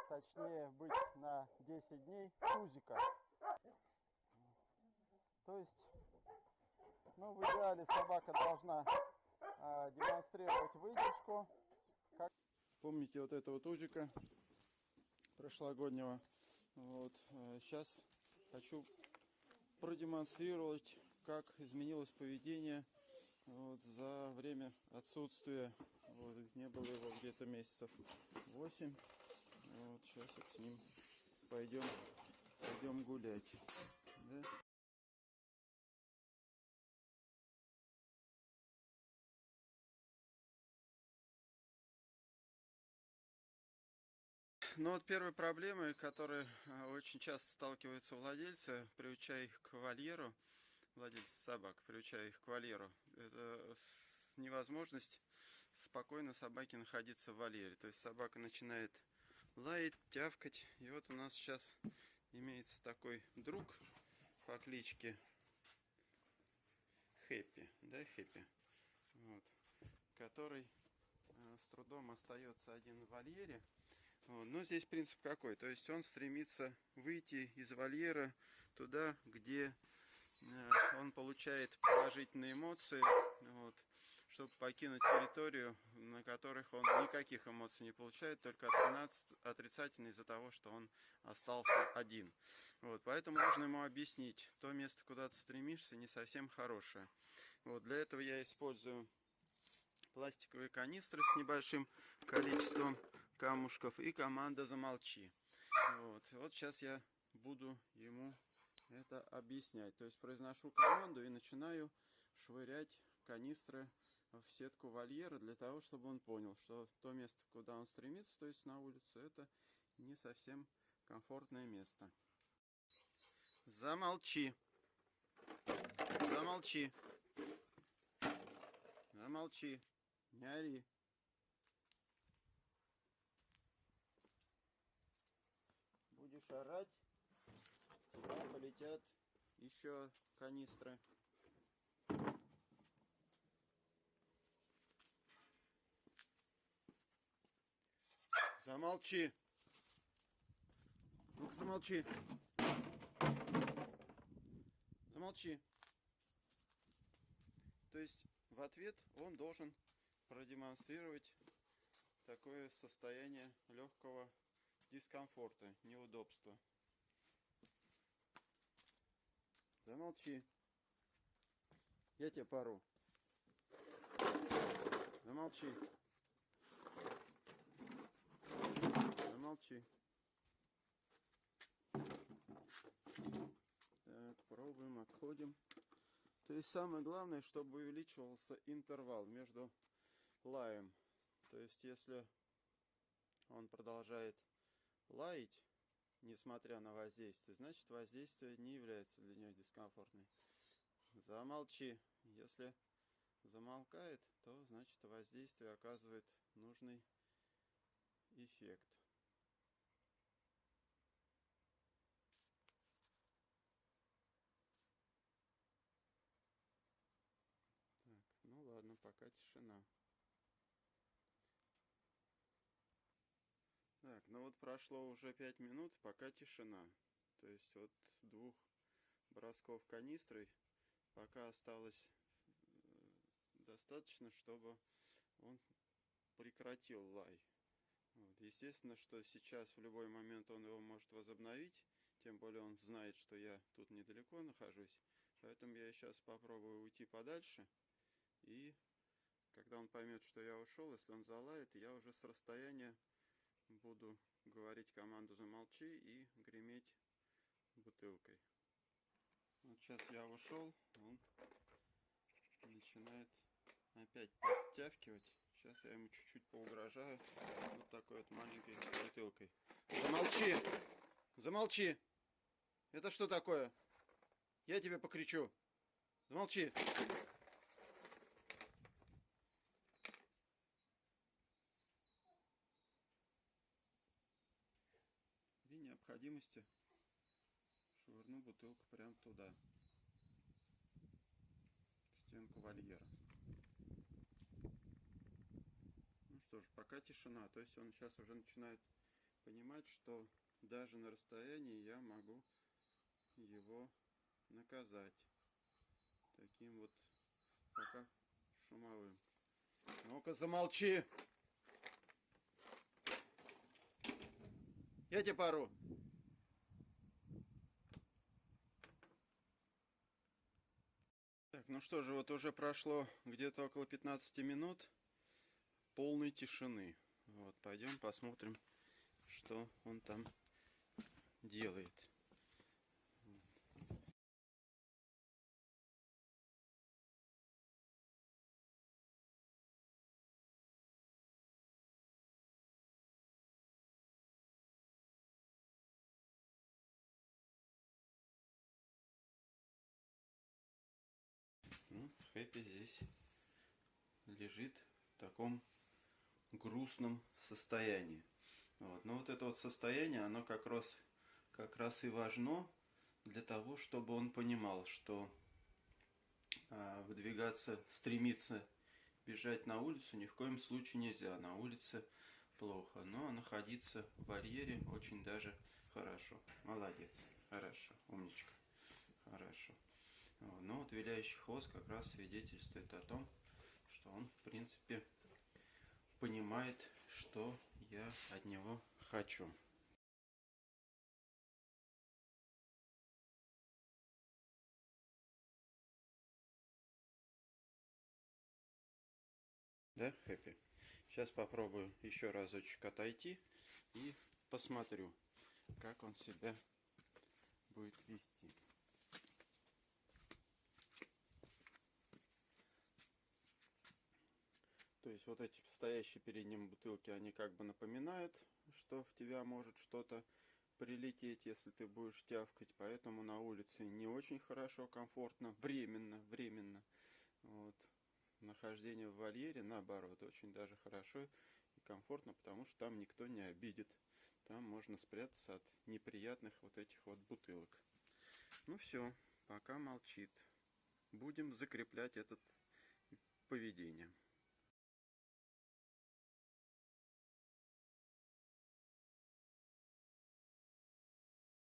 точнее быть на 10 дней тузика. То есть, ну, в идеале собака должна демонстрировать выдержку. Помните вот этого тузика прошлогоднего? Вот, сейчас хочу продемонстрировать, как изменилось поведение вот, за время отсутствия. Вот, не было его где-то месяцев 8. Вот, сейчас вот с ним пойдем гулять. Да? Ну вот первой проблемой, которой очень часто сталкиваются владельцы, приучая их к вольеру, владельцы собак, приучая их к вольеру, это невозможность спокойно собаке находиться в вольере. То есть собака начинает лаять, тявкать. И вот у нас сейчас имеется такой друг по кличке Хэппи, да, Хэппи, вот, который с трудом остается один в вольере. Вот. Но здесь принцип какой? То есть он стремится выйти из вольера туда, где он получает положительные эмоции, вот, чтобы покинуть территорию, на которых он никаких эмоций не получает, только отрицательные из-за того, что он остался один. Вот, поэтому нужно ему объяснить, то место, куда ты стремишься, не совсем хорошее. Вот, для этого я использую пластиковые канистры с небольшим количеством камушков и команда «Замолчи». Вот сейчас я буду ему это объяснять. То есть произношу команду и начинаю швырять канистры в сетку вольера для того, чтобы он понял, что то место, куда он стремится, то есть на улицу, это не совсем комфортное место. Замолчи. Замолчи. Замолчи. Не ори. Будешь орать, тебя полетят еще канистры. Замолчи. Ну-ка, замолчи. Замолчи. То есть в ответ он должен продемонстрировать такое состояние легкого дискомфорта, неудобства. Замолчи. Я тебе пору. Замолчи. Замолчи. Так, пробуем, отходим. То есть самое главное, чтобы увеличивался интервал между лаем. То есть если он продолжает лаять, несмотря на воздействие, значит воздействие не является для нее дискомфортным. Замолчи. Если замолкает, то значит воздействие оказывает нужный эффект. Так, ну ладно, пока тишина. Так, ну вот прошло уже 5 минут, пока тишина. То есть вот 2 бросков канистрой пока осталось достаточно, чтобы он прекратил лай. Вот. Естественно, что сейчас в любой момент он его может возобновить, тем более он знает, что я тут недалеко нахожусь. Поэтому я сейчас попробую уйти подальше, и когда он поймет, что я ушел, если он залает, я уже с расстояния буду говорить команду «Замолчи» и греметь бутылкой. Вот сейчас я ушел, он начинает опять подтявкивать. Сейчас я ему чуть-чуть поугрожаю вот такой вот маленькой бутылкой. Замолчи! Замолчи! Это что такое? Я тебе покричу. Замолчи! При необходимости швырну бутылку прямо туда, в стенку вольера. Ну что ж, пока тишина. То есть он сейчас уже начинает понимать, что даже на расстоянии я могу его наказать таким вот пока шумовым. Ну-ка, замолчи! Я тебе пору. Так, ну что же, вот уже прошло где-то около 15 минут полной тишины. Вот, пойдем посмотрим, что он там делает. Ну, Хэппи здесь лежит в таком грустном состоянии. Вот. Но вот это вот состояние, оно как раз и важно для того, чтобы он понимал, что выдвигаться, стремиться бежать на улицу ни в коем случае нельзя. На улице плохо, но находиться в вольере очень даже хорошо. Молодец, хорошо, умничка, хорошо. Но вот виляющий хвост как раз свидетельствует о том, что он в принципе понимает, что я от него хочу. Да, Хэппи? Сейчас попробую еще разочек отойти и посмотрю, как он себя будет вести. То есть вот эти стоящие перед ним бутылки, они как бы напоминают, что в тебя может что-то прилететь, если ты будешь тявкать. Поэтому на улице не очень хорошо, комфортно, временно. Вот. Нахождение в вольере, наоборот, очень даже хорошо и комфортно, потому что там никто не обидит. Там можно спрятаться от неприятных вот этих вот бутылок. Ну все, пока молчит. Будем закреплять это поведение.